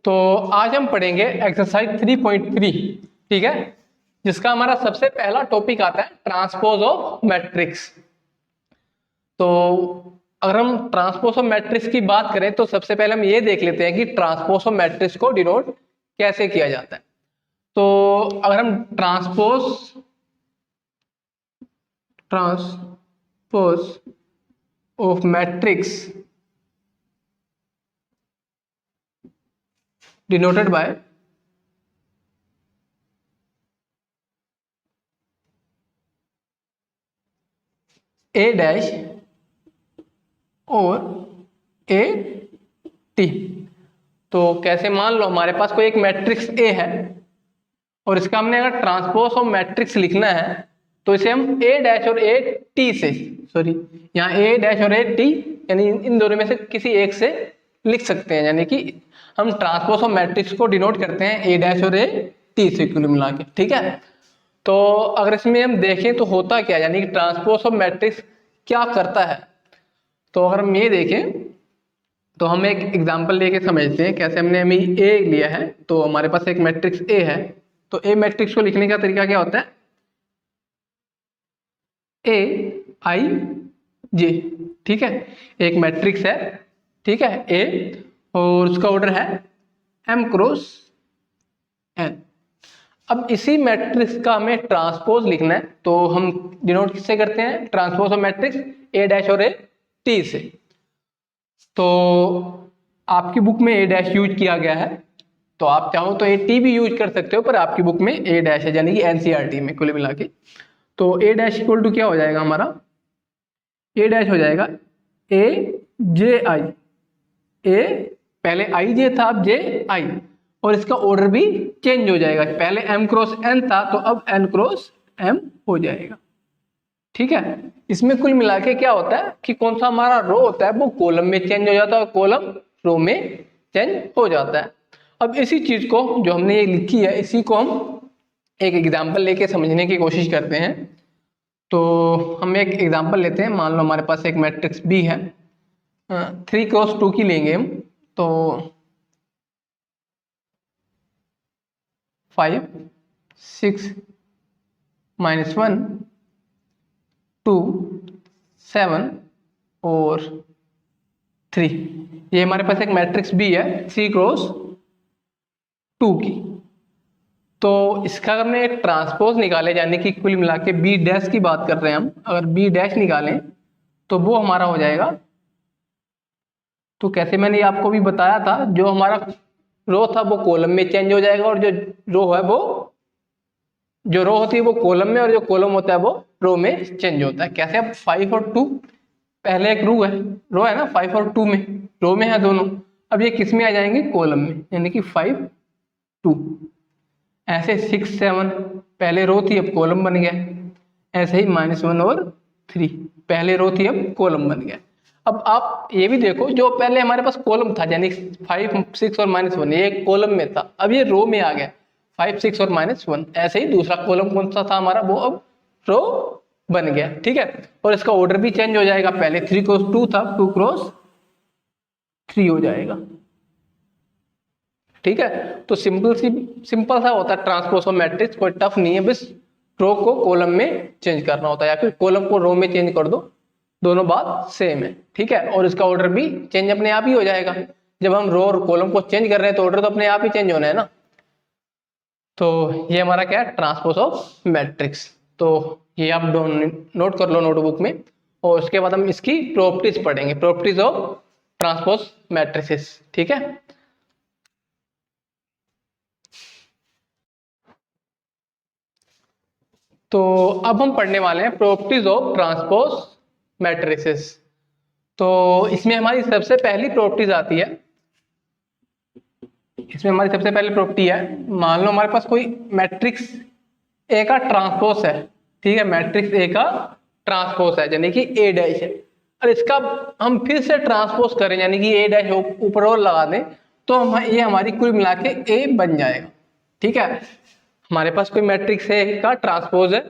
तो आज हम पढ़ेंगे एक्सरसाइज 3.3, ठीक है, जिसका हमारा सबसे पहला टॉपिक आता है ट्रांसपोज ऑफ मैट्रिक्स। तो अगर हम ट्रांसपोज ऑफ मैट्रिक्स की बात करें तो सबसे पहले हम ये देख लेते हैं कि ट्रांसपोज ऑफ मैट्रिक्स को डिनोट कैसे किया जाता है। तो अगर हम transpose of matrix denoted by A dash और ए टी। तो कैसे, मान लो हमारे पास कोई एक मैट्रिक्स ए है और इसका हमने अगर ट्रांसपोज ऑफ मैट्रिक्स लिखना है तो इसे हम ए डैश और ए टी से, सॉरी यहाँ ए डैश और ए टी यानी इन दोनों में से किसी एक से लिख सकते हैं। यानी कि हम ट्रांसपोज ऑफ मैट्रिक्स को डिनोट करते हैं ए डैश और ए टी से कुल मिला के, ठीक है। तो अगर इसमें हम देखें तो होता क्या है, यानी कि ट्रांसपोज ऑफ मैट्रिक्स क्या करता है। तो अगर हम ये देखें तो हम एक एग्जांपल लेके समझते हैं कैसे। हमने अभी ए लिया है, तो हमारे पास एक मैट्रिक्स ए है। तो ए मैट्रिक्स को लिखने का तरीका क्या होता है, ए आई जे, ठीक है। एक मैट्रिक्स है, ठीक है, ए, और उसका ऑर्डर है एम क्रॉस एन। अब इसी मैट्रिक्स का हमें ट्रांसपोज लिखना है, तो हम डिनोट किससे करते हैं, transpose of matrix A dash और ए टी से। तो आपकी बुक में ए डैश यूज किया गया है, तो आप चाहो तो ए टी भी यूज कर सकते हो, पर आपकी बुक में ए डैश है, यानी कि एनसीईआरटी में कुल मिला के। तो ए डैश इक्वल टू क्या हो जाएगा हमारा, ए डैश हो जाएगा ए जे आई, ए पहले आई जे था, अब जे आई, और इसका ऑर्डर भी चेंज हो जाएगा। पहले एम क्रॉस एन था तो अब एन क्रॉस एम हो जाएगा, ठीक है। इसमें कुल मिला के क्या होता है कि कौन सा हमारा रो होता है वो कॉलम में चेंज हो जाता है और कॉलम रो में चेंज हो जाता है। अब इसी चीज को जो हमने ये लिखी है, इसी को हम एक एग्जाम्पल लेके समझने की कोशिश करते हैं। तो हम एक एग्जाम्पल लेते हैं। मान लो हमारे पास एक मैट्रिक्स बी है, 3x2 की लेंगे हम। तो 5 6 -1 2 7 और 3, ये हमारे पास एक मैट्रिक्स बी है 3x2 की। तो इसका अगर हमने एक ट्रांसपोज निकाले, यानी कि कुल मिला के बी डैश की बात कर रहे हैं हम, अगर बी डैश निकालें तो वो हमारा हो जाएगा। तो कैसे, मैंने आपको भी बताया था, जो हमारा रो था वो कॉलम में चेंज हो जाएगा, और जो रो है वो, जो रो होती है वो कॉलम में, और जो कॉलम होता है वो रो में चेंज होता है। कैसे, अब 5 और 2 पहले एक रो है ना, 5 और 2 में रो में है दोनों, अब ये किस में आ जाएंगे, कॉलम में, यानी कि 5 2। ऐसे 6 7 पहले रो थी अब कॉलम बन गया। ऐसे ही -1 और 3 पहले रो थी अब कॉलम बन गया। अब आप ये भी देखो, जो पहले हमारे पास कॉलम था यानी 5 6 और -1 ये कॉलम में था, अब ये रो में आ गया 5 6 और -1। ऐसे ही दूसरा कॉलम कौन सा था हमारा, वो अब रो बन गया, ठीक है। और इसका ऑर्डर भी चेंज हो जाएगा, पहले 3x2 था 2x3 हो जाएगा, ठीक है। तो सिंपल सा होता है ट्रांसपोज ऑफ मैट्रिक्स, कोई टफ नहीं है, बस रो को कॉलम में चेंज करना होता है, या फिर कॉलम को रो में चेंज कर दो, दोनों बात सेम है, ठीक है। और इसका ऑर्डर भी चेंज अपने आप ही हो जाएगा। जब हम रो और कॉलम को चेंज कर रहे हैं तो ऑर्डर तो अपने आप ही चेंज होना है ना। तो ये हमारा क्या है, ट्रांसपोज ऑफ मैट्रिक्स। तो ये आप नोट कर लो नोटबुक में, और उसके बाद हम इसकी प्रॉपर्टीज पढ़ेंगे, प्रॉपर्टीज ऑफ ट्रांसपोज मैट्रिसेस, ठीक है। तो अब हम पढ़ने वाले हैं प्रॉपर्टीज ऑफ ट्रांसपोज मैट्रिसेस। तो इसमें हमारी सबसे पहली प्रॉपर्टीज आती है, इसमें हमारी सबसे पहली प्रॉपर्टी है, मान लो हमारे पास कोई मैट्रिक्स ए का ट्रांसपोज है, ठीक है, मैट्रिक्स ए का ट्रांसपोज है, यानी कि ए डैश है, और इसका हम फिर से ट्रांसपोज करें, यानी कि ए डैश ऊपर और लगा दें, तो ये हमारी कुल मिला के ए बन जाएगा, ठीक है। हमारे पास कोई मैट्रिक्स ए का ट्रांसपोज है,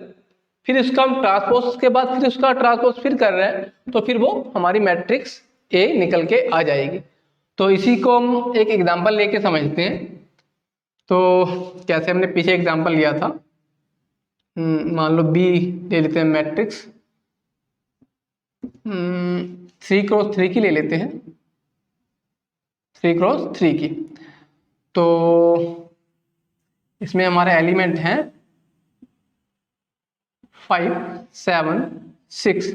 फिर इसका हम ट्रांसपोज के बाद फिर उसका ट्रांसपोज फिर कर रहे हैं, तो फिर वो हमारी मैट्रिक्स ए निकल के आ जाएगी। तो इसी को हम एक एग्जांपल लेके समझते हैं। तो कैसे हमने पीछे एग्जांपल लिया था, मान लो बी ले लेते हैं मैट्रिक्स, 3x3 की ले लेते हैं, 3x3 की। तो इसमें हमारे एलिमेंट हैं 5 7 6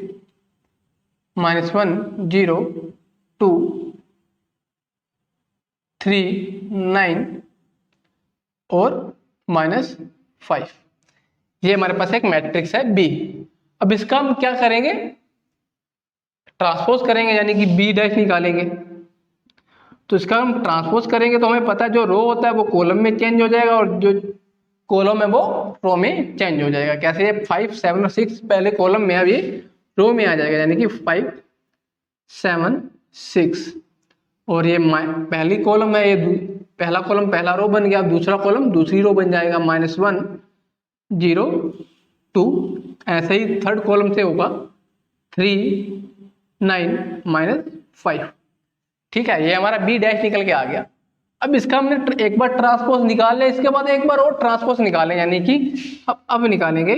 -1 0 2 3 9 और -5। ये हमारे पास एक मैट्रिक्स है बी। अब इसका हम क्या करेंगे, ट्रांसपोज करेंगे, यानी कि बी डैश निकालेंगे। तो इसका हम ट्रांसपोज करेंगे तो हमें पता है जो रो होता है वो कॉलम में चेंज हो जाएगा और जो कॉलम है वो रो में चेंज हो जाएगा। कैसे, 5 7 और 6 पहले कॉलम में, अब ये रो में आ जाएगा, यानी कि 5 7 6। और ये पहली कॉलम है, ये पहला कॉलम पहला रो बन गया, अब दूसरा कॉलम दूसरी रो बन जाएगा, -1 0 2। ऐसे ही थर्ड कॉलम से होगा 3 9 -5। ठीक है, ये हमारा बी डैश निकल के आ गया। अब इसका हमने एक बार ट्रांसपोज निकाल लिया, इसके बाद एक बार और ट्रांसपोज निकालें, यानी कि अब निकालेंगे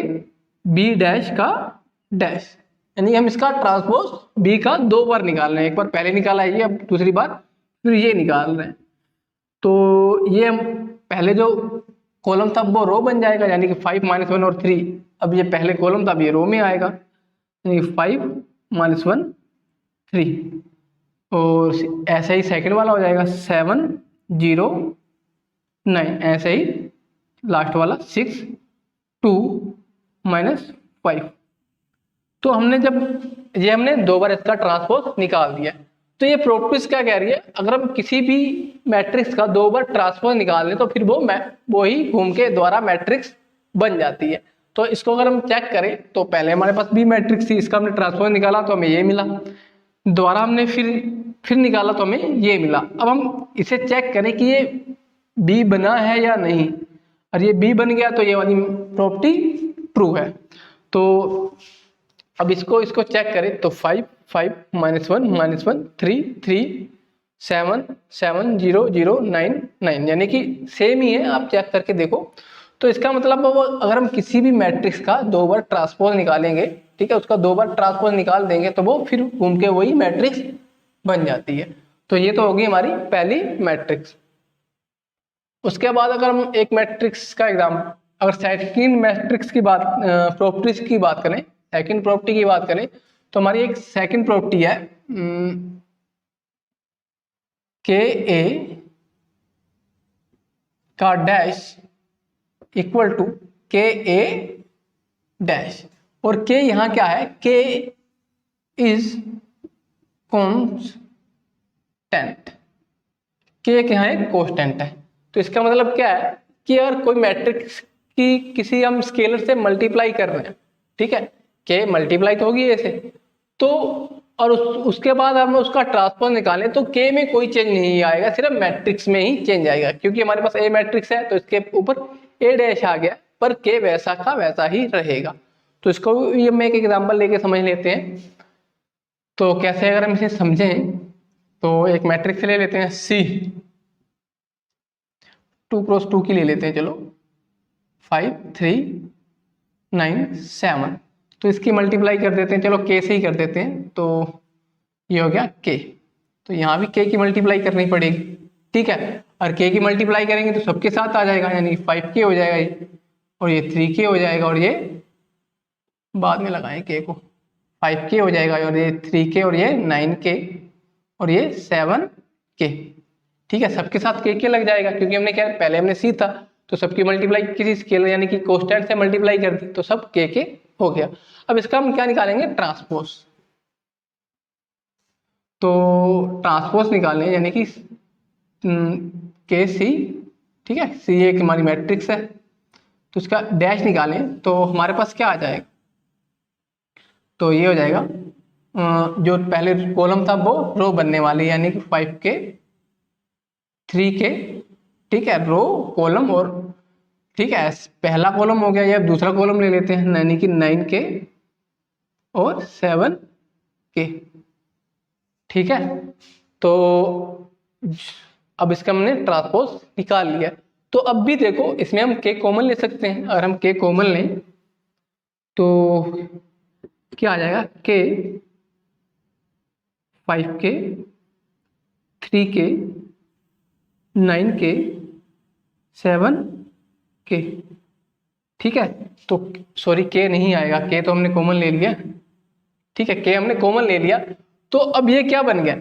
बी डैश का डैश, यानी हम इसका ट्रांसपोज बी का 2 बार निकाल रहे हैं। एक बार पहले निकाला है ये, अब दूसरी बार फिर ये निकाल रहे हैं। तो ये हम पहले जो कॉलम था वो रो बन जाएगा, यानी कि 5 -1 और 3। अब ये पहले कॉलम था, अब ये रो में आएगा, यानी 5 -1 3। और ऐसे ही सेकंड वाला हो जाएगा 7 0 9। ऐसे ही लास्ट वाला 6 2 -5। तो हमने हमने 2 बार इसका ट्रांसपोज निकाल दिया। तो ये प्रॉपर्टीज क्या कह रही है, अगर हम किसी भी मैट्रिक्स का 2 बार ट्रांसपोज निकाल लें तो फिर वो ही घूम के द्वारा मैट्रिक्स बन जाती है। तो इसको अगर हम चेक करें तो पहले हमारे पास बी मैट्रिक्स थी, इसका हमने ट्रांसपोज निकाला तो हमें ये मिला, दोबारा हमने फिर निकाला तो हमें ये मिला। अब हम इसे चेक करें कि ये बी बना है या नहीं, और ये बी बन गया तो ये वाली प्रॉपर्टी ट्रू है। तो अब इसको चेक करें तो 5 5 -1 -1 3 3 7 7 0 0 9 9, यानी कि सेम ही है, आप चेक करके देखो। तो इसका मतलब अगर हम किसी भी मैट्रिक्स का 2 बार ट्रांसपोज निकालेंगे, ठीक है, उसका 2 बार ट्रांसपोज निकाल देंगे तो वो फिर घूम के वही मैट्रिक्स बन जाती है। तो ये तो होगी हमारी पहली मैट्रिक्स। उसके बाद अगर हम एक मैट्रिक्स का एग्जाम्पल, अगर सेकंड मैट्रिक्स की बात, प्रॉपर्टीज की बात करें, सेकंड प्रॉपर्टी की बात करें, तो हमारी एक सेकंड प्रॉपर्टी है के ए का डैश इक्वल टू के ए डैश। और के यहाँ क्या है, के इज कॉन्स्टेंट, के यहाँ एक कॉन्स्टेंट है। तो इसका मतलब क्या है कि अगर कोई मैट्रिक्स की किसी हम स्केलर से मल्टीप्लाई कर रहे हैं, ठीक है, के मल्टीप्लाई तो होगी ऐसे, तो और उसके बाद हम उसका ट्रांसपोज निकालें तो के में कोई चेंज नहीं आएगा, सिर्फ मैट्रिक्स में ही चेंज आएगा, क्योंकि हमारे पास ए मैट्रिक्स है तो इसके ऊपर ए डैश आ गया, पर के वैसा का वैसा ही रहेगा। तो इसको ये मैं एक एग्जांपल लेके समझ लेते हैं। तो कैसे अगर हम इसे समझें तो एक मैट्रिक्स ले लेते हैं सी, 2x2 की ले लेते हैं, चलो 5 3 9 7। तो इसकी मल्टीप्लाई कर देते हैं, चलो के से ही कर देते हैं, तो ये हो गया के। तो यहाँ भी के की मल्टीप्लाई करनी पड़ेगी, ठीक है, और के की मल्टीप्लाई करेंगे तो सबके साथ आ जाएगा, यानी 5k हो जाएगा ये, और ये 3k हो जाएगा, और ये बाद में लगाएं के को, 5k हो जाएगा, और ये 3k, और ये 9k, और ये 7k। ठीक है, सबके साथ के लग जाएगा, क्योंकि हमने क्या पहले हमने सी था तो सबकी मल्टीप्लाई किसी स्केलर यानी कि कांस्टेंट से मल्टीप्लाई कर दी, तो सब के हो गया। अब इसका हम क्या निकालेंगे, ट्रांसपोज। तो ट्रांसपोज निकालें, यानी कि के सी, ठीक है, सी एक हमारी मैट्रिक्स है, तो इसका डैश निकालें तो हमारे पास क्या आ जाएगा, तो ये हो जाएगा जो पहले कॉलम था वो रो बनने वाली, यानी कि 5k 3k, ठीक है, रो कॉलम, और ठीक है पहला कॉलम हो गया, ये अब दूसरा कॉलम ले लेते हैं, यानी कि 9k और 7k। ठीक है, तो अब इसका हमने ट्रांसपोज निकाल लिया। तो अब भी देखो इसमें हम k कॉमन ले सकते हैं। अगर हम k कॉमन लें तो क्या आ जाएगा, k 5k 3k 9k 7k। ठीक है, तो सॉरी k नहीं आएगा, k तो हमने कॉमन ले लिया। ठीक है, k हमने कॉमन ले लिया। तो अब ये क्या बन गया,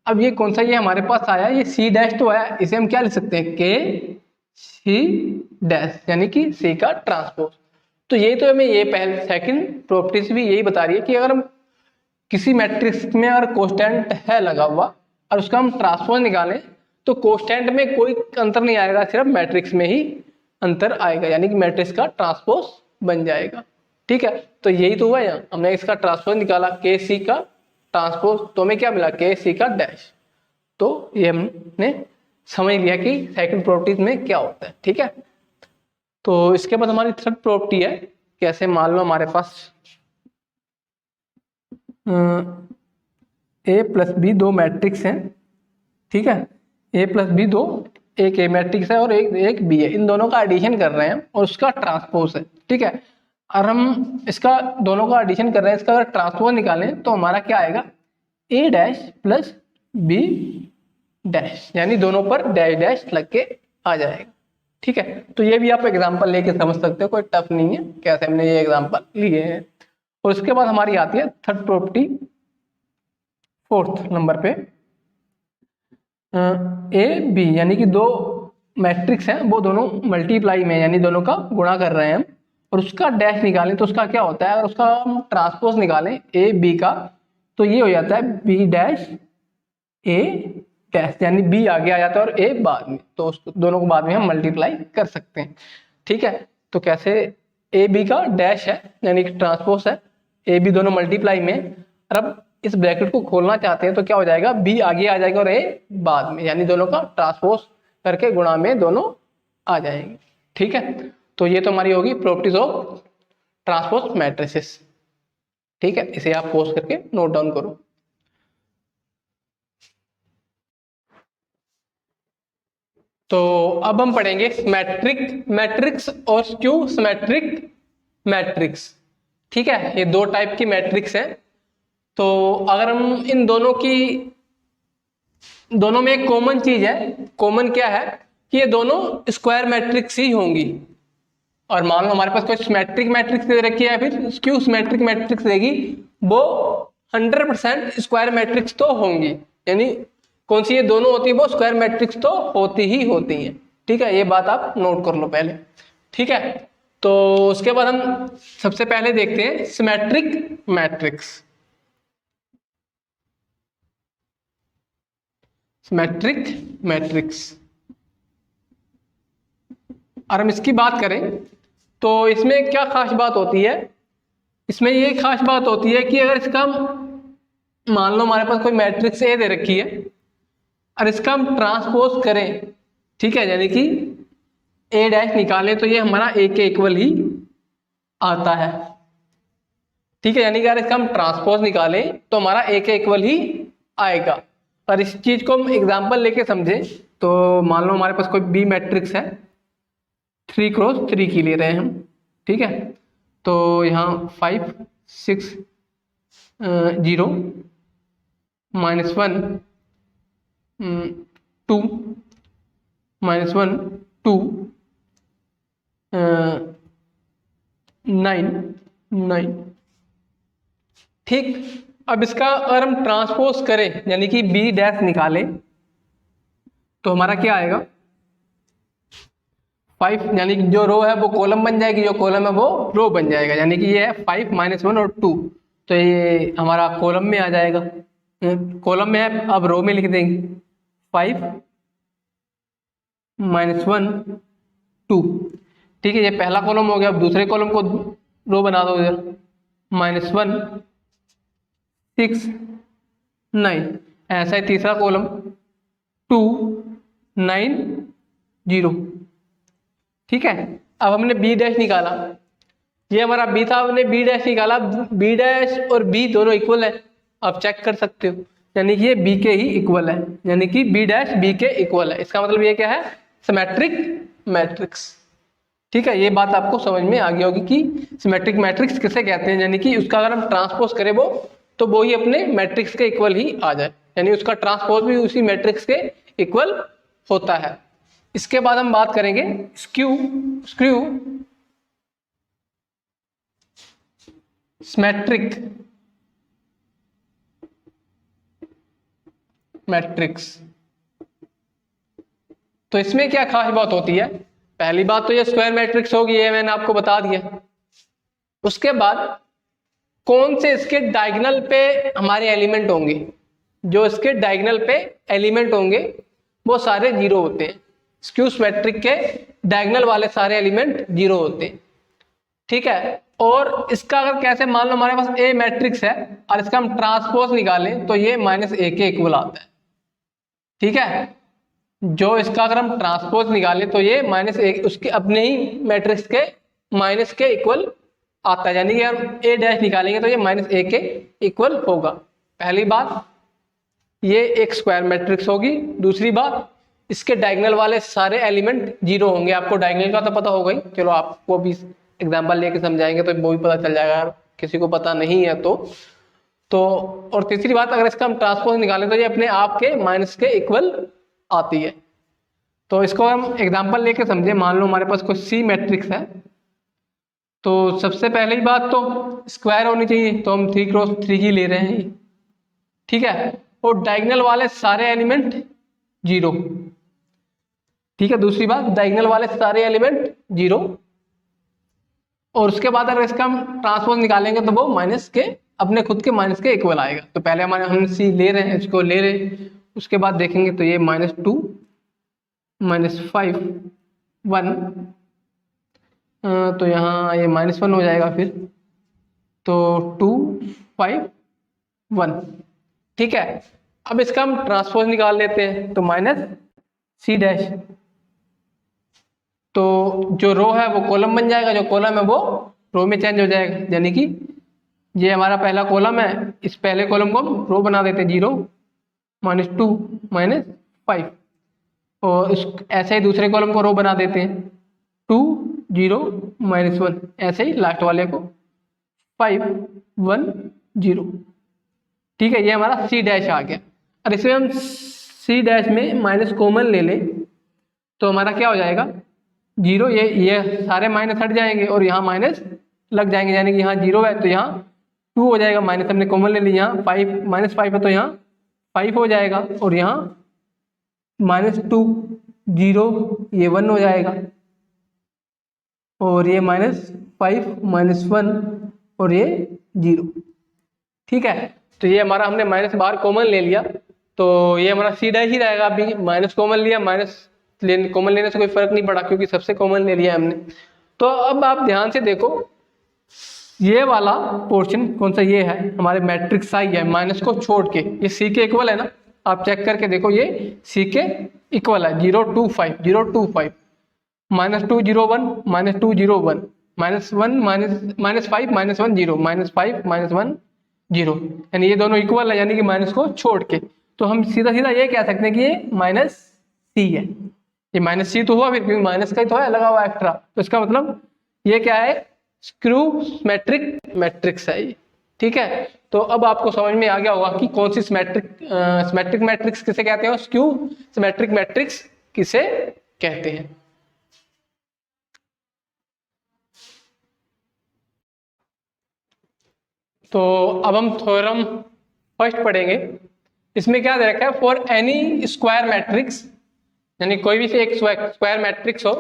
अब ये कौन सा, ये हमारे पास आया, ये c डैश तो आया, इसे हम क्या लिख सकते हैं, k c डैश, यानी कि c का ट्रांसपोज। तो ये तो हमें ये पहले सेकंड प्रॉपर्टीज भी यही बता रही है कि अगर हम किसी मैट्रिक्स में अगर कोस्टेंट है लगा हुआ और उसका हम ट्रांसपोज निकालें तो कोस्टेंट में कोई अंतर नहीं आएगा, सिर्फ मैट्रिक्स में ही अंतर आएगा, यानी कि मैट्रिक्स का ट्रांसपोज बन जाएगा। ठीक है, तो यही तो हुआ, यहाँ हमने इसका ट्रांसपोज निकाला के सी का ट्रांसपोज, तो हमें क्या मिला, के सी का डैश। तो ये हमने समझ लिया कि सेकंड प्रॉपर्टीज में क्या होता है। ठीक है, तो इसके बाद हमारी थर्ड प्रॉपर्टी है, कैसे मान लो हमारे पास ए प्लस बी दो मैट्रिक्स हैं। ठीक है, ए प्लस बी दो, एक ए मैट्रिक्स है और एक बी है, इन दोनों का एडिशन कर रहे हैं और उसका ट्रांसपोज है। ठीक है, और हम इसका दोनों का एडिशन कर रहे हैं, इसका अगर ट्रांसपोज निकालें तो हमारा क्या आएगा, ए डैश प्लस बी डैश, यानी दोनों पर डैश डैश लग के आ जाएगा। ठीक है, तो ये भी आप एग्जांपल लेके समझ सकते हो, कोई टफ नहीं है, कैसे हमने ये एग्जांपल लिए हैं। और उसके बाद हमारी आती है थर्ड प्रॉपर्टी, फोर्थ नंबर पे, ए बी यानी कि दो मैट्रिक्स हैं, वो दोनों मल्टीप्लाई में, यानी दोनों का गुणा कर रहे हैं और उसका डैश निकालें तो उसका क्या होता है, अगर उसका हम ट्रांसपोज निकालें ए बी का तो ये हो जाता है बी डैश ए डैश, यानी बी आगे आ जाता है और ए बाद में, तो उस दोनों को बाद में हम मल्टीप्लाई कर सकते हैं। ठीक है, तो कैसे, ए बी का डैश है यानी कि ट्रांसपोज है, ए बी दोनों मल्टीप्लाई में, और अब इस ब्रैकेट को खोलना चाहते हैं तो क्या हो जाएगा, बी आगे आ जाएगा और ए बाद में, यानी दोनों का ट्रांसपोज करके गुणा में दोनों आ जाएंगे। ठीक है, तो ये तो हमारी होगी प्रॉपर्टीज ऑफ ट्रांसपोज मैट्रिसेस। ठीक है, इसे आप पोस्ट करके नोट डाउन करो। तो अब हम पढ़ेंगे सिमेट्रिक मैट्रिक्स और स्क्यू सिमेट्रिक मैट्रिक्स। ठीक है, ये दो टाइप की मैट्रिक्स है। तो अगर हम इन दोनों में एक कॉमन चीज है, कॉमन क्या है कि ये दोनों स्क्वायर मैट्रिक्स ही होंगी। और मान लो हमारे पास कोई सिमेट्रिक मैट्रिक्स दे रखी है, फिर स्क्यू सिमेट्रिक मैट्रिक्स देगी, वो 100% स्क्वायर मैट्रिक्स तो होंगी, यानी कौन सी ये दोनों होती है, वो स्क्वायर मैट्रिक्स तो होती ही होती हैं। ठीक है, ये बात आप नोट कर लो पहले। ठीक है, तो उसके बाद हम सबसे पहले देखते हैं सिमेट्रिक मैट्रिक्स। सिमेट्रिक मैट्रिक्स, और हम इसकी बात करें तो इसमें क्या खास बात होती है, इसमें ये खास बात होती है कि अगर इसका मान लो हमारे पास कोई मैट्रिक्स ए दे रखी है और इसका हम ट्रांसपोज करें, ठीक है, यानी कि ए डैश निकालें तो ये हमारा ए के इक्वल ही आता है। ठीक है, यानी कि अगर इसका हम ट्रांसपोज निकालें तो हमारा ए के इक्वल ही आएगा। और इस चीज को हम एग्जांपल लेके समझें तो मान लो हमारे पास कोई बी मैट्रिक्स है, 3x3 की ले रहे हैं हम। ठीक है, तो यहाँ 5 6 0 -1 2 -1 2 9 9। ठीक, अब इसका अगर हम ट्रांसपोज करें यानी कि बी डैश निकालें तो हमारा क्या आएगा, 5, यानी कि जो रो है वो कॉलम बन जाएगी, जो कॉलम है वो रो बन जाएगा, यानी कि ये है 5 -1 और 2, तो ये हमारा कॉलम में आ जाएगा, कॉलम में है, अब रो में लिख देंगे 5 -1 2। ठीक है, ये पहला कॉलम हो गया। अब दूसरे कॉलम को रो बना दो इधर, -1 6 9, ऐसा ही तीसरा कॉलम 2 9 0। ठीक है, अब हमने बी डैश निकाला, ये हमारा बी था, हमने बी डैश निकाला, बी डैश और बी दोनों इक्वल है, आप चेक कर सकते हो। यानी कि ये बी के ही इक्वल है, यानी कि बी डैश बी के इक्वल है। इसका मतलब ये क्या है, सिमेट्रिक मैट्रिक्स। ठीक है, ये बात आपको समझ में आ गई होगी कि सिमेट्रिक मैट्रिक्स किसे कहते हैं, यानी कि उसका अगर हम ट्रांसपोज करें वो, तो वो ही अपने मैट्रिक्स के इक्वल ही आ जाए, यानी उसका ट्रांसपोज भी उसी मैट्रिक्स के इक्वल होता है। इसके बाद हम बात करेंगे स्क्यू सिमेट्रिक मैट्रिक्स। तो इसमें क्या खास बात होती है, पहली बात तो ये स्क्वायर मैट्रिक्स होगी, ये मैंने आपको बता दिया। उसके बाद कौन से इसके डायगोनल पे हमारे एलिमेंट होंगे, जो इसके डायगोनल पे एलिमेंट होंगे वो सारे जीरो होते हैं। स्क्यू सिमेट्रिक के डायगोनल वाले सारे एलिमेंट जीरो होते हैं। ठीक है, और इसका अगर कैसे, मान लो हमारे पास ए मैट्रिक्स है और इसका हम ट्रांसपोज निकालें तो ये -a के इक्वल आता है। ठीक है, जो इसका अगर हम ट्रांसपोज निकालें तो ये -a उसके अपने ही मैट्रिक्स के माइनस के इक्वल आता है, यानी कि हम ए डैश निकालेंगे तो ये -a के इक्वल होगा। पहली बात ये एक स्क्वायर मैट्रिक्स होगी। दूसरी बात इसके डायगोनल वाले सारे एलिमेंट जीरो होंगे। आपको डायगोनल का तो पता होगा ही, चलो आपको भी एग्जांपल लेके समझाएंगे तो वो भी पता चल जाएगा, किसी को पता नहीं है तो और तीसरी बात, अगर इसका हम ट्रांसपोज निकालें तो ये अपने आप के माइनस के इक्वल आती है। तो इसको हम एग्जांपल लेके समझे, मान लो हमारे पास कोई सी मैट्रिक्स है, तो सबसे पहले ही बात तो स्क्वायर होनी चाहिए, तो हम 3x3 की ले रहे हैं। ठीक है, और डायगोनल वाले सारे एलिमेंट जीरो। ठीक है, दूसरी बात डायगोनल वाले सारे एलिमेंट जीरो, और उसके बाद अगर इसका हम ट्रांसपोज निकालेंगे तो वो माइनस के अपने खुद के माइनस के इक्वल आएगा। तो पहले हमारे हम सी ले रहे हैं, इसको ले रहे हैं, उसके बाद देखेंगे तो ये -2 -5 1, तो यहाँ ये -1 हो जाएगा, फिर तो 2 5 1। ठीक है, अब इसका हम ट्रांसपोज निकाल लेते हैं तो -c', तो जो रो है वो कॉलम बन जाएगा, जो कॉलम है वो रो में चेंज हो जाएगा, यानी कि ये हमारा पहला कॉलम है, इस पहले कॉलम को हम रो बना देते हैं 0 -2 -5, और ऐसे ही दूसरे कॉलम को रो बना देते हैं 2 0 -1, ऐसे ही लास्ट वाले को 5 1 0। ठीक है, ये हमारा C' आ गया। और इसमें हम C' में माइनस कॉमन ले लें तो हमारा क्या हो जाएगा 0, ये सारे माइनस हट जाएंगे और यहाँ माइनस लग जाएंगे, यानी कि यहाँ 0 है तो यहाँ 2 हो जाएगा, माइनस हमने कॉमन ले लिया, यहाँ 5 है तो यहाँ 5 हो जाएगा, और यहाँ -2 0 ये 1 हो जाएगा, और ये -5 -1 और ये 0। ठीक है, तो ये हमारा हमने माइनस बाहर कॉमन ले लिया, तो ये हमारा C' ही रहेगा। अभी माइनस कॉमन लिया, कॉमन लेने से कोई फर्क नहीं पड़ा क्योंकि सबसे कॉमन ले लिया हमने। तो अब आप ध्यान से देखो, ये वाला पोर्शन कौन सा, ये है हमारे मैट्रिक्स आई है, माइनस को छोड़ के ये C के इक्वल है ना, आप चेक करके देखो ये C के इक्वल है, 0 2 5 -2 0 1 -2 0 1 -1 -5 -1 0 -5 -1 0, यानी ये दोनों इक्वल है, यानी कि माइनस को छोड़ के। तो हम सीधा सीधा ये कह सकते हैं कि ये -C है। ये -C तो हुआ फिर, क्योंकि माइनस का ही तो है लगा हुआ एक्स्ट्रा, तो इसका मतलब ये क्या है, स्क्यू सिमेट्रिक मैट्रिक्स है ये। ठीक है, तो अब आपको समझ में आ गया होगा कि कौन सी सिमेट्रिक मैट्रिक्स किसे कहते हैं और स्क्यू सिमेट्रिक मैट्रिक्स किसे कहते हैं। तो अब हम थ्योरम फर्स्ट पढ़ेंगे। इसमें क्या दे रखा है, फॉर एनी स्क्वायर मैट्रिक्स, यानी कोई भी एक स्क्वायर मैट्रिक्स हो,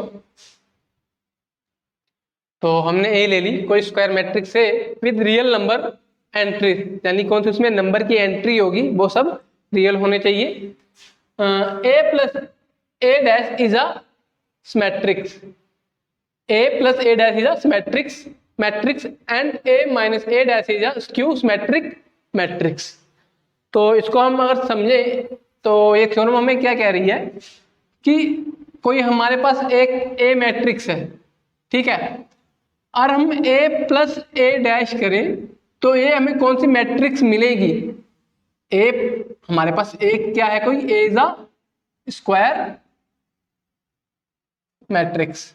तो हमने ए ले ली, कोई स्क्वायर मैट्रिक्स है विद रियल नंबर एंट्री, यानी कौन सी उसमें नंबर की एंट्री होगी वो सब रियल होने चाहिए। A plus A dash is a matrix, A plus A dash is a matrix and A minus A dash is a skew symmetric matrix. तो इसको हम अगर समझे तो ये थ्योरम हमें क्या कह रही है कि कोई हमारे पास एक ए मैट्रिक्स है, ठीक है, और हम ए प्लस ए डैश करें तो ये हमें कौन सी मैट्रिक्स मिलेगी, ए हमारे पास एक क्या है, कोई ए इज अ स्क्वायर मैट्रिक्स,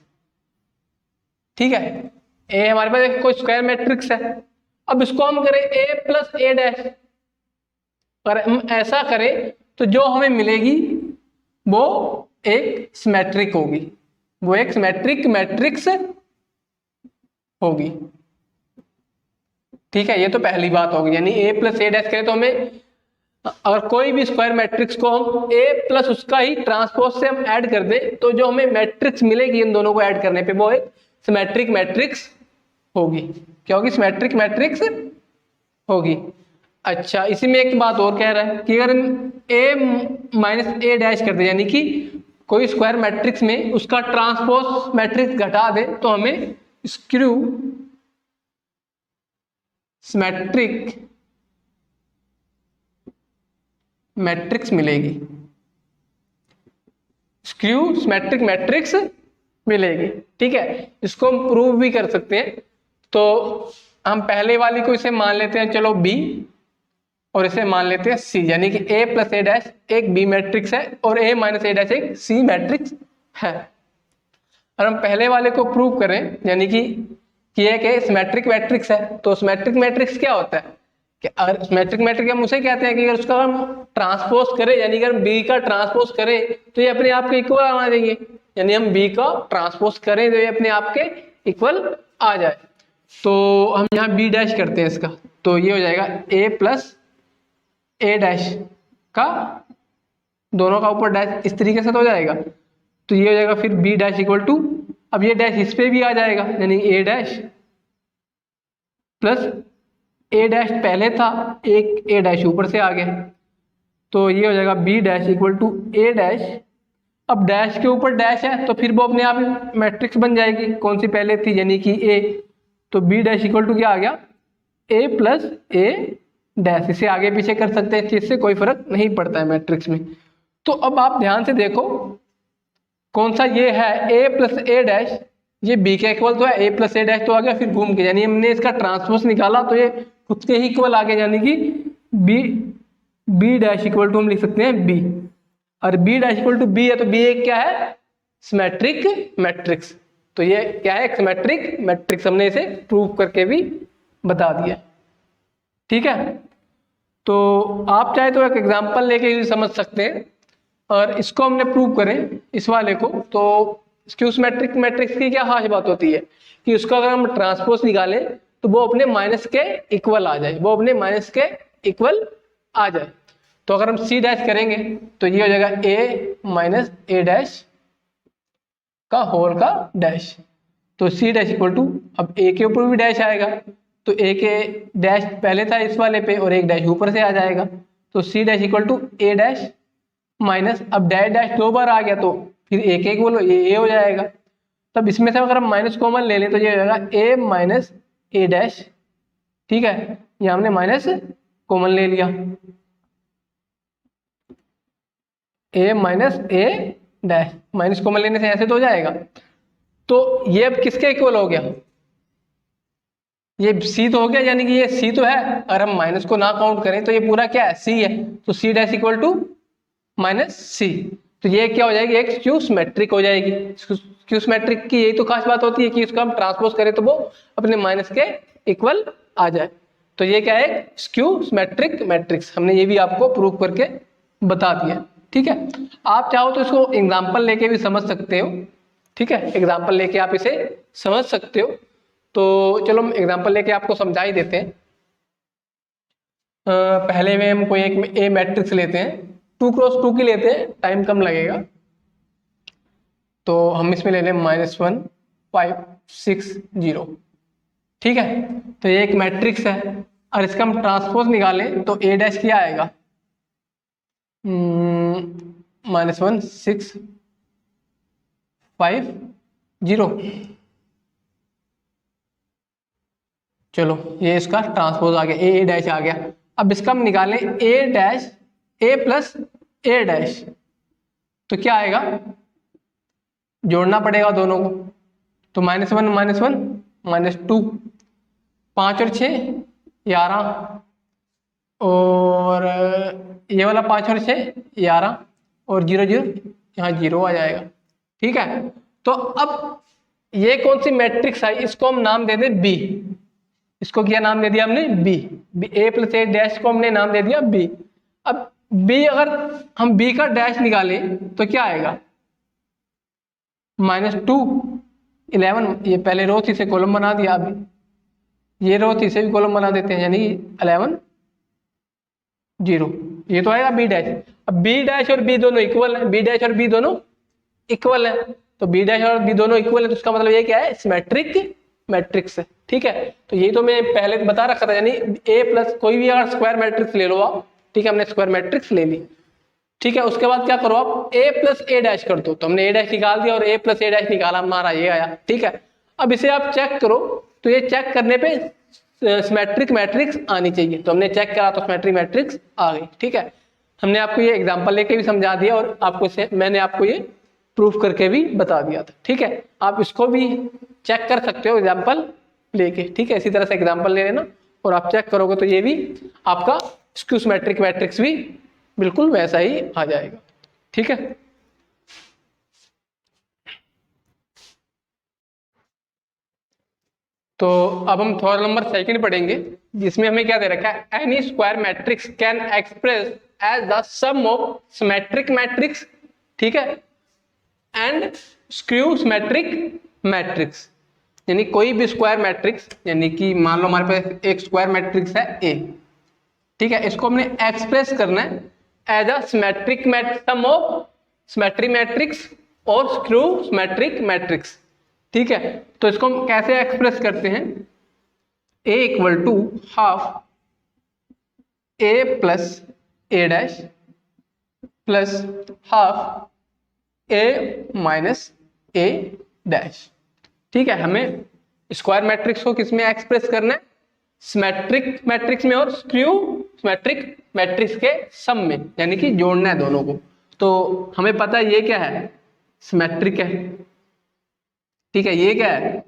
ठीक है। ए हमारे पास एक कोई स्क्वायर मैट्रिक्स है। अब इसको हम करें ए प्लस ए डैश, अगर हम ऐसा करें तो जो हमें मिलेगी वो एक सिमेट्रिक होगी, वो एक सिमेट्रिक मैट्रिक्स होगी, ठीक है। ये तो पहली बात होगी, यानी ए प्लस ए डैश करें तो हमें, अगर कोई भी स्क्वायर मैट्रिक्स को हम ए प्लस उसका ही ट्रांसपोज से हम ऐड कर दें तो जो हमें मैट्रिक्स मिलेगी इन दोनों को ऐड करने पे वो एक सिमेट्रिक मैट्रिक्स होगी। क्या होगी? सिमेट्रिक मैट्रिक्स होगी। अच्छा, इसी में एक बात और कह रहा है कि अगर ए माइनस ए डैश कर दे, यानी कि कोई स्क्वायर मैट्रिक्स में उसका ट्रांसपोज मैट्रिक्स घटा दे तो हमें स्क्यू सिमेट्रिक मैट्रिक्स मिलेगी, स्क्यू सिमेट्रिक मैट्रिक्स मिलेगी, ठीक है। इसको हम प्रूव भी कर सकते हैं। तो हम पहले वाली को इसे मान लेते हैं, चलो बी, और इसे मान लेते हैं सी, यानी कि ए प्लस ए डैश एक बी मैट्रिक्स है और ए माइनस ए डैश एक सी मैट्रिक्स है। और हम पहले वाले को प्रूव करें, यानी कि एक सिमेट्रिक मैट्रिक्स है, तो सिमेट्रिक मैट्रिक्स क्या होता है कि अगर सिमेट्रिक मैट्रिक्स हम उसे कहते हैं कि अगर उसका हम ट्रांसपोज करें, यानी कि हम बी का ट्रांसपोज करें तो ये अपने आप के इक्वल आना चाहिए, यानी हम बी का ट्रांसपोज करें तो ये अपने आप के इक्वल आ जाए। तो हम यहाँ बी डैश करते हैं इसका, तो ये हो जाएगा ए प्लस ए डैश का दोनों का ऊपर डैश इस तरीके से तो हो जाएगा, तो ये हो जाएगा फिर बी डैश इक्वल टू, अब ये डैश इस पे भी आ जाएगा, यानी ए डैश प्लस ए डैश पहले था, एक ए डैश ऊपर से आ गया, तो ये हो जाएगा B dash equal to A dash. अब डैश के ऊपर डैश है तो फिर वो अपने आप मैट्रिक्स बन जाएगी, कौन सी पहले थी, यानी कि ए, तो बी डैश इक्वल टू क्या आ गया, ए प्लस ए डैश। इसे आगे पीछे कर सकते हैं, इससे कोई फर्क नहीं पड़ता है मैट्रिक्स में। तो अब आप ध्यान से देखो कौन सा ये है, ए प्लस ए डैश, ये बी के इक्वल तो है, ए प्लस ए डैश तो आ गया फिर घूम के, यानी हमने इसका ट्रांसपोज निकाला तो ये खुद के ही इक्वल आ गया, यानी कि बी डैश इक्वल टू हम लिख सकते हैं बी, और B dash equal to B है तो बी एक क्या है, सिमेट्रिक मैट्रिक्स। तो ये क्या है, सिमेट्रिक मैट्रिक्स, हमने इसे प्रूव करके भी बता दिया, ठीक है। तो आप चाहे तो एक एग्जांपल लेके भी समझ सकते हैं, और इसको हमने प्रूव करें इस वाले को, तो स्क्यू सिमेट्रिक मैट्रिक्स की क्या खास बात होती है कि उसका अगर हम ट्रांसपोज निकालें तो वो अपने माइनस के इक्वल आ जाए, वो अपने माइनस के इक्वल आ जाए। तो अगर हम सी डैश करेंगे तो ये हो जाएगा ए माइनस ए डैश का होल का डैश, तो सी डैश इक्वल टू, अब ए के ऊपर भी डैश आएगा तो ए के डैश पहले था इस वाले पे और एक डैश ऊपर से आ जाएगा, तो C dash equal to A dash minus, अब डैश डैश दो बार आ गया तो फिर ए के इक्वल ए हो जाएगा। तब इसमें से अगर हम माइनस कॉमन ले लें तो ये हो जाएगा ए माइनस ए डैश, ठीक है, ये हमने माइनस कॉमन ले लिया, ए minus A dash, minus common लेने से ऐसे तो हो जाएगा। तो ये अब किसके इक्वल हो गया, ये सी तो हो गया, यानी कि ये सी तो है, अगर हम माइनस को ना काउंट करें तो ये पूरा क्या है, सी है, तो C dash equal to minus C, तो ये क्या हो जाएगी, एक स्क्यू सिमेट्रिक हो जाएगी। स्क्यू सिमेट्रिक की यही तो खास बात होती है कि इसको हम ट्रांसपोज करें तो वो अपने माइनस के इक्वल आ जाए, तो ये क्या है, स्क्यू सिमेट्रिक मैट्रिक्स। हमने ये भी आपको प्रूव करके बता दिया, ठीक है। आप चाहो तो इसको एग्जाम्पल लेके भी समझ सकते हो, ठीक है, एग्जाम्पल लेके आप इसे समझ सकते हो। तो चलो हम एग्जाम्पल लेके आपको समझा ही देते हैं। पहले में हम कोई एक ए मैट्रिक्स लेते हैं, 2x2 की लेते हैं, टाइम कम लगेगा, तो हम इसमें ले लें -1 5 6 0, ठीक है। तो ये एक मैट्रिक्स है और इसका हम ट्रांसपोज निकालें तो ए डैश क्या आएगा, -1 6 5 0, चलो ये इसका ट्रांसपोज आ गया, ए डैश आ गया। अब इसका हम निकालें ए dash A plus A dash, तो क्या आएगा, जोड़ना पड़ेगा दोनों को, तो -1 -2, 5 और 6 11 और ये वाला 5 और 6 11 और 0 0 यहाँ 0 आ जाएगा। ठीक है, तो अब ये कौन सी मैट्रिक्स आई, इसको हम नाम दे दें बी। इसको क्या नाम दे दिया हमने, B. A plus A dash को हमने नाम दे दिया बी। अब बी, अगर हम बी का डैश निकालें तो क्या आएगा, -2 11। ये पहले रो थी से कॉलम बना दिया, अभी ये रो थी से भी कॉलम बना देते हैं, यानी 11 0। ये तो आएगा बी डैश। अब बी डैश और बी दोनों इक्वल है, बी डैश और बी दोनों इक्वल है, तो बी डैश और बी दोनों इक्वल है, तो उसका मतलब ये क्या है, सिमेट्रिक मैट्रिक्स है। ठीक है, तो ये तो मैं पहले बता रखा था, यानी ए प्लस कोई भी अगर स्क्वायर मैट्रिक्स ले लो आप, ठीक है, हमने स्क्वायर मैट्रिक्स ले ली। ठीक है, उसके बाद क्या करो आप, ए प्लस ए डैश कर दो, तो हमने ए डैश निकाल दिया और ए प्लस ए डैश निकाला, हमारा ये आया। ठीक है, अब इसे आप चेक करो, तो ये चेक करने पे सिमेट्रिक मैट्रिक्स आनी चाहिए, तो हमने चेक करा तो सिमेट्रिक मैट्रिक्स आ गई। ठीक है, हमने आपको ये एग्जांपल लेके भी समझा दिया और आपको मैंने आपको ये प्रूफ करके भी बता दिया था। ठीक है, आप इसको भी चेक कर सकते हो एग्जांपल लेके। ठीक है, इसी तरह से एग्जांपल ले लेना और आप चेक करोगे तो ये भी आपका स्क्यू सिमेट्रिक मैट्रिक्स भी बिल्कुल वैसा ही आ जाएगा। ठीक है, तो अब हम थ्योरम नंबर 2 पढ़ेंगे, जिसमें हमें क्या दे रखा है, any square matrix can express as the sum of symmetric matrix, ठीक है, एंड स्क्यू सिमेट्रिक मैट्रिक्स। यानी कोई भी स्क्वायर मैट्रिक्स, यानी कि मान लो हमारे पास एक स्क्वायर मैट्रिक्स है ए, ठीक है, इसको हमने एक्सप्रेस करना है as a symmetric sum of symmetric matrix और स्क्यू सिमेट्रिक मैट्रिक्स। ठीक है, तो इसको हम कैसे एक्सप्रेस करते हैं, A equal to half A plus A dash plus half A minus A dash. ठीक है, हमें स्क्वायर मैट्रिक्स को किस में एक्सप्रेस करना है, सिमेट्रिक मैट्रिक्स में और स्क्यू सिमेट्रिक मैट्रिक्स के सम में, यानी कि जोड़ना है दोनों को। तो हमें पता है ये क्या है, सिमेट्रिक है। ठीक है, ये क्या है,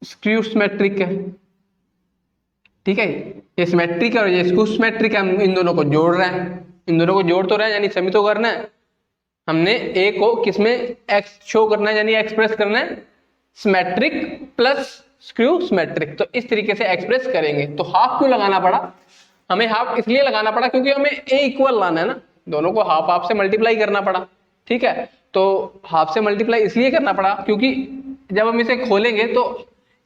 स्क्यू सिमेट्रिक है। ठीक है, ये सिमेट्रिक है और ये स्क्यू सिमेट्रिक है, हम इन दोनों को जोड़ रहे हैं, इन दोनों को जोड़ तो रहे हैं, यानी समी तो करना है। हमने ए को किसमें एक्स शो करना है, यानी एक्सप्रेस करना है सिमेट्रिक प्लस स्क्यू सिमेट्रिक। तो इस तरीके से एक्सप्रेस करेंगे। तो हाफ क्यों लगाना पड़ा, हमें हाफ इसलिए लगाना पड़ा क्योंकि हमें ए इक्वल लाना है ना, दोनों को हाफ हाफ से मल्टीप्लाई करना पड़ा। ठीक है, तो हाफ से मल्टीप्लाई इसलिए करना पड़ा क्योंकि जब हम इसे खोलेंगे तो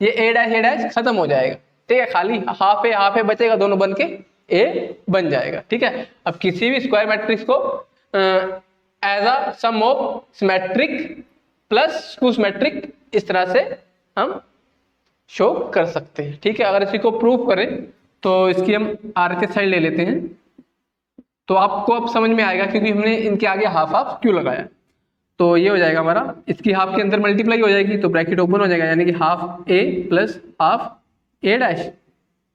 ये ए डैश खत्म हो जाएगा। ठीक है, खाली हाफ ए बचेगा, दोनों बन के ए बन जाएगा। ठीक है, अब किसी भी स्क्वायर मैट्रिक्स को as a sum of symmetric plus skew symmetric इस तरह से हम शो कर सकते हैं। ठीक है, अगर इसी को प्रूव करें तो इसकी हम RHS साइड ले लेते हैं, तो आपको अब समझ में आएगा क्योंकि हमने इनके आगे हाफ हाफ क्यों लगाया। तो ये हो जाएगा हमारा, इसकी हाफ के अंदर मल्टीप्लाई हो जाएगी तो ब्रैकेट ओपन हो जाएगा, यानी कि half A plus half A dash.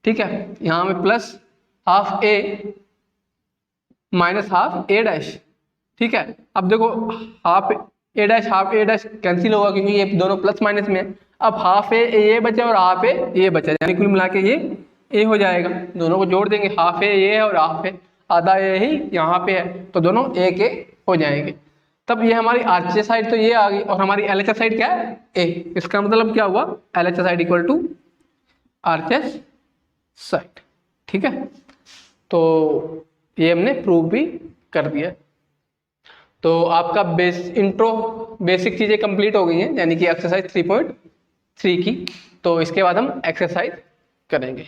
ठीक है, यहाँ में plus half A minus half A dash. ठीक है, अब देखो हाफ ए डैश कैंसिल होगा क्योंकि ये दोनों प्लस माइनस में है। अब हाफ ए ये बचा और हाफ ए ये बचा, यानी कुल मिला के ये ए हो जाएगा। दोनों को जोड़ देंगे, हाफ ए ये है और हाफ ए आधा ए ही यहाँ पे है, तो दोनों ए के हो जाएंगे। तब ये हमारी RHS साइड तो ये आ गई और हमारी LHS साइड क्या है, ए। इसका मतलब क्या हुआ, LHS side equal to RHS side. ठीक है, तो ये हमने प्रूव भी कर दिया। तो आपका बेसिक चीजें कंप्लीट हो गई हैं, यानी कि एक्सरसाइज 3.3 की। तो इसके बाद हम एक्सरसाइज करेंगे।